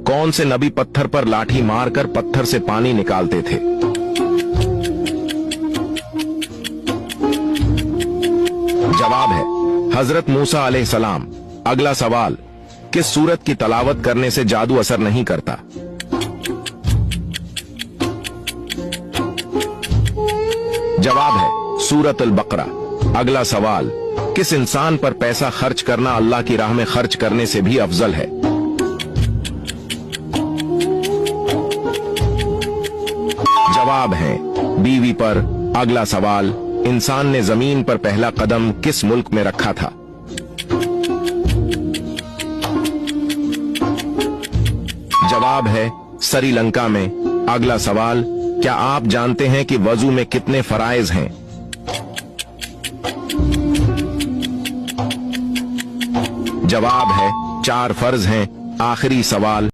कौन से नबी पत्थर पर लाठी मारकर पत्थर से पानी निकालते थे? जवाब है हजरत मूसा अलैहिस्सलाम। अगला सवाल, किस सूरत की तलावत करने से जादू असर नहीं करता? जवाब है सूरत अल बकरा। अगला सवाल, किस इंसान पर पैसा खर्च करना अल्लाह की राह में खर्च करने से भी अफजल है? जवाब है बीवी पर। अगला सवाल, इंसान ने जमीन पर पहला कदम किस मुल्क में रखा था? जवाब है श्रीलंका में। अगला सवाल, क्या आप जानते हैं कि वजू में कितने फराइज हैं? जवाब है 4 फर्ज हैं। आखिरी सवाल,